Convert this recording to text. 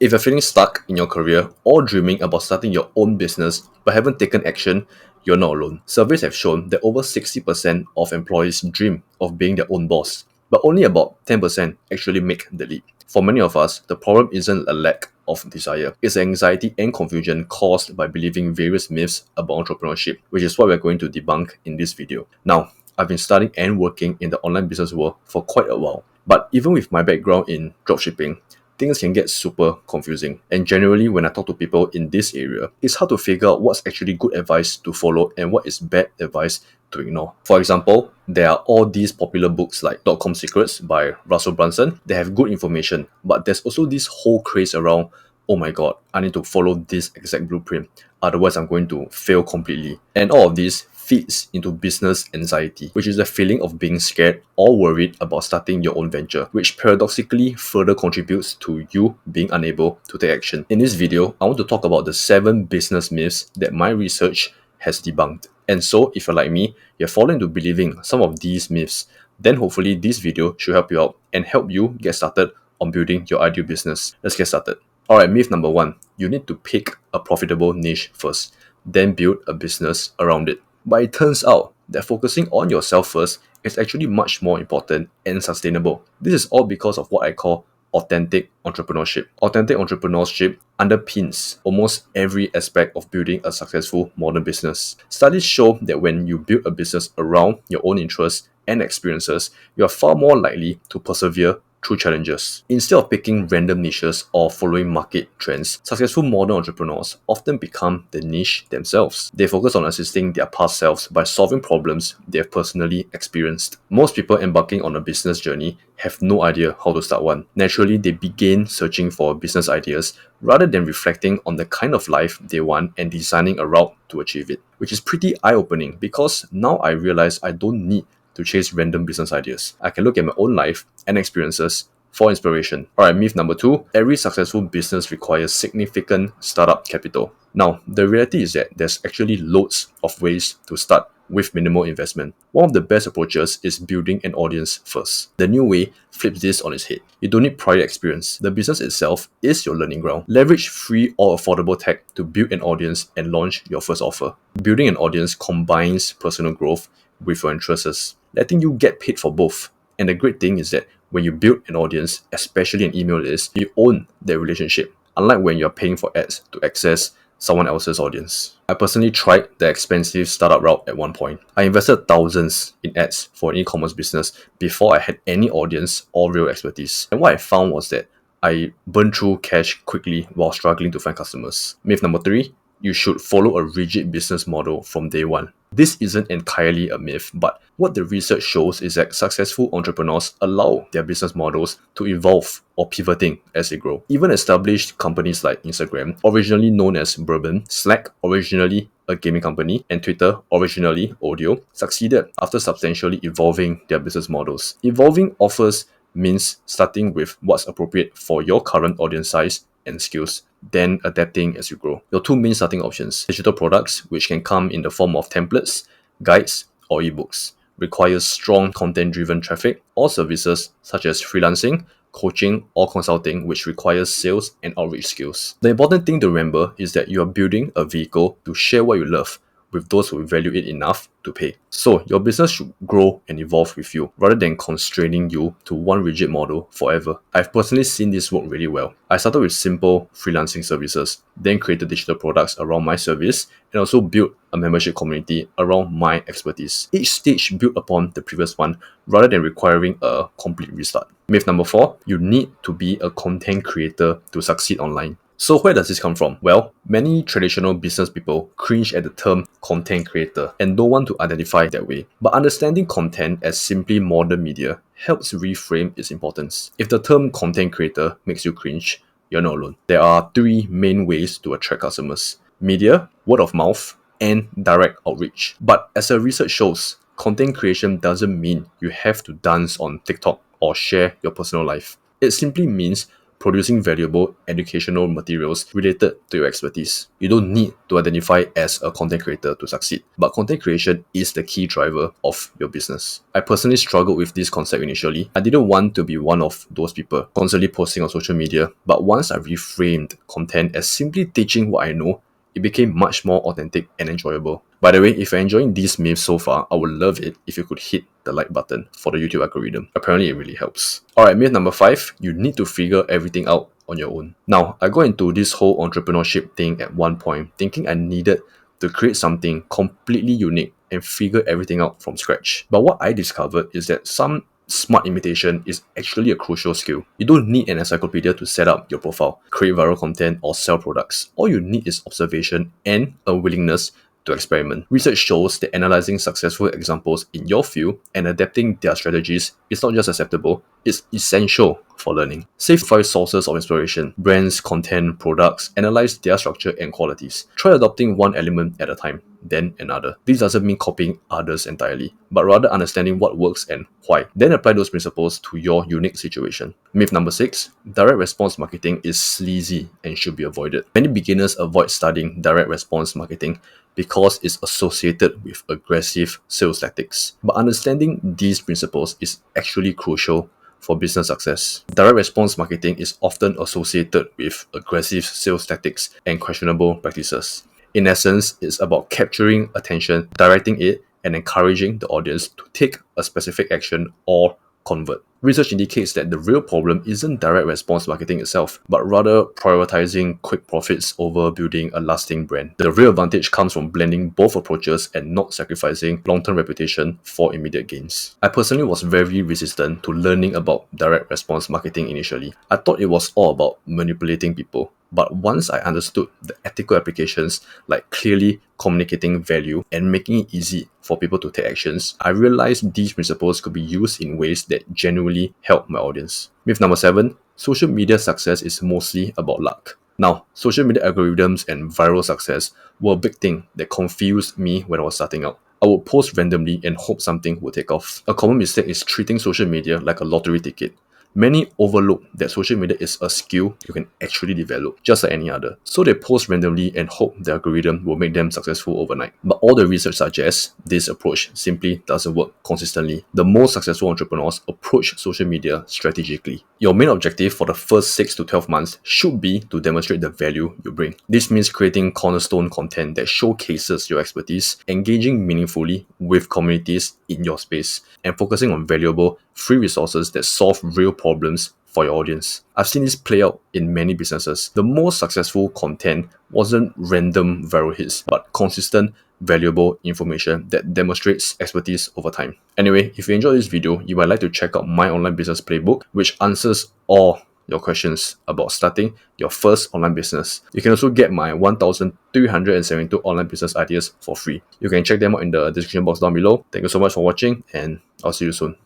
If you're feeling stuck in your career or dreaming about starting your own business but haven't taken action, you're not alone. Surveys have shown that over 60% of employees dream of being their own boss, but only about 10% actually make the leap. For many of us, the problem isn't a lack of desire, it's anxiety and confusion caused by believing various myths about entrepreneurship, which is what we're going to debunk in this video. Now, I've been studying and working in the online business world for quite a while, but even with my background in dropshipping, things can get super confusing. And generally, when I talk to people in this area, it's hard to figure out what's actually good advice to follow and what is bad advice to ignore. For example, there are all these popular books like .com Secrets by Russell Brunson. They have good information, but there's also this whole craze around, oh my god, I need to follow this exact blueprint, otherwise I'm going to fail completely. And all of this feeds into business anxiety, which is the feeling of being scared or worried about starting your own venture, which paradoxically further contributes to you being unable to take action. In this video, I want to talk about the 7 business myths that my research has debunked. And so, if you're like me, you're fallen into believing some of these myths, then hopefully this video should help you out and help you get started on building your ideal business. Let's get started. Alright, myth number 1. You need to pick a profitable niche first, then build a business around it. But it turns out that focusing on yourself first is actually much more important and sustainable. This is all because of what I call authentic entrepreneurship. Authentic entrepreneurship underpins almost every aspect of building a successful modern business. Studies show that when you build a business around your own interests and experiences, you are far more likely to persevere through challenges. Instead of picking random niches or following market trends, successful modern entrepreneurs often become the niche themselves. They focus on assisting their past selves by solving problems they have personally experienced. Most people embarking on a business journey have no idea how to start one. Naturally, they begin searching for business ideas rather than reflecting on the kind of life they want and designing a route to achieve it, which is pretty eye-opening because now I realize I don't need to chase random business ideas. I can look at my own life and experiences for inspiration. Alright, myth number 2. Every successful business requires significant startup capital. Now, the reality is that there's actually loads of ways to start with minimal investment. One of the best approaches is building an audience first. The new way flips this on its head. You don't need prior experience. The business itself is your learning ground. Leverage free or affordable tech to build an audience and launch your first offer. Building an audience combines personal growth with your interests, letting you get paid for both. And the great thing is that when you build an audience, especially an email list, you own that relationship, unlike when you're paying for ads to access someone else's audience. I personally tried the expensive startup route at one point. I invested thousands in ads for an e-commerce business before I had any audience or real expertise. And what I found was that I burned through cash quickly while struggling to find customers. Myth number 3. You should follow a rigid business model from day one. This isn't entirely a myth, but what the research shows is that successful entrepreneurs allow their business models to evolve or pivoting as they grow. Even established companies like Instagram, originally known as Bourbon, Slack, originally a gaming company, and Twitter, originally audio, succeeded after substantially evolving their business models. Evolving offers means starting with what's appropriate for your current audience size and skills, then adapting as you grow. Your 2 main starting options: digital products, which can come in the form of templates, guides, or ebooks, requires strong content-driven traffic, or services such as freelancing, coaching, or consulting, which requires sales and outreach skills. The important thing to remember is that you are building a vehicle to share what you love with those who value it enough to pay. So your business should grow and evolve with you rather than constraining you to one rigid model forever. I've personally seen this work really well. I started with simple freelancing services, then created digital products around my service, and also built a membership community around my expertise. Each stage built upon the previous one rather than requiring a complete restart. Myth number 4. You need to be a content creator to succeed online. So where does this come from? Well, many traditional business people cringe at the term content creator and don't want to identify that way. But understanding content as simply modern media helps reframe its importance. If the term content creator makes you cringe, you're not alone. There are 3 main ways to attract customers: media, word of mouth, and direct outreach. But as the research shows, content creation doesn't mean you have to dance on TikTok or share your personal life. It simply means producing valuable educational materials related to your expertise. You don't need to identify as a content creator to succeed, but content creation is the key driver of your business. I personally struggled with this concept initially. I didn't want to be one of those people constantly posting on social media, but once I reframed content as simply teaching what I know, it became much more authentic and enjoyable. By the way, if you're enjoying these memes so far, I would love it if you could hit the like button for the YouTube algorithm. Apparently, it really helps. Alright, myth number 5, you need to figure everything out on your own. Now, I got into this whole entrepreneurship thing at one point, thinking I needed to create something completely unique and figure everything out from scratch. But what I discovered is that some smart imitation is actually a crucial skill. You don't need an encyclopedia to set up your profile, create viral content, or sell products. All you need is observation and a willingness to experiment. Research shows that analyzing successful examples in your field and adapting their strategies is not just acceptable, it's essential for learning. Save 5 sources of inspiration: brands, content, products, analyze their structure and qualities. Try adopting one element at a time, then another. This doesn't mean copying others entirely, but rather understanding what works and why. Then apply those principles to your unique situation. Myth number 6, direct response marketing is sleazy and should be avoided. Many beginners avoid studying direct response marketing because it's associated with aggressive sales tactics. But understanding these principles is actually crucial for business success. Direct response marketing is often associated with aggressive sales tactics and questionable practices. In essence, it's about capturing attention, directing it, and encouraging the audience to take a specific action or convert. Research indicates that the real problem isn't direct response marketing itself, but rather prioritizing quick profits over building a lasting brand. The real advantage comes from blending both approaches and not sacrificing long-term reputation for immediate gains. I personally was very resistant to learning about direct response marketing initially. I thought it was all about manipulating people. But once I understood the ethical applications, like clearly communicating value and making it easy for people to take actions, I realized these principles could be used in ways that genuinely help my audience. Myth number 7, social media success is mostly about luck. Now, social media algorithms and viral success were a big thing that confused me when I was starting out. I would post randomly and hope something would take off. A common mistake is treating social media like a lottery ticket. Many overlook that social media is a skill you can actually develop, just like any other. So they post randomly and hope the algorithm will make them successful overnight. But all the research suggests this approach simply doesn't work consistently. The most successful entrepreneurs approach social media strategically. Your main objective for the first 6 to 12 months should be to demonstrate the value you bring. This means creating cornerstone content that showcases your expertise, engaging meaningfully with communities in your space, and focusing on valuable free resources that solve real problems for your audience. I've seen this play out in many businesses. The most successful content wasn't random viral hits, but consistent, valuable information that demonstrates expertise over time. Anyway, if you enjoyed this video, you might like to check out my online business playbook, which answers all your questions about starting your first online business. You can also get my 1,372 online business ideas for free. You can check them out in the description box down below. Thank you so much for watching, and I'll see you soon.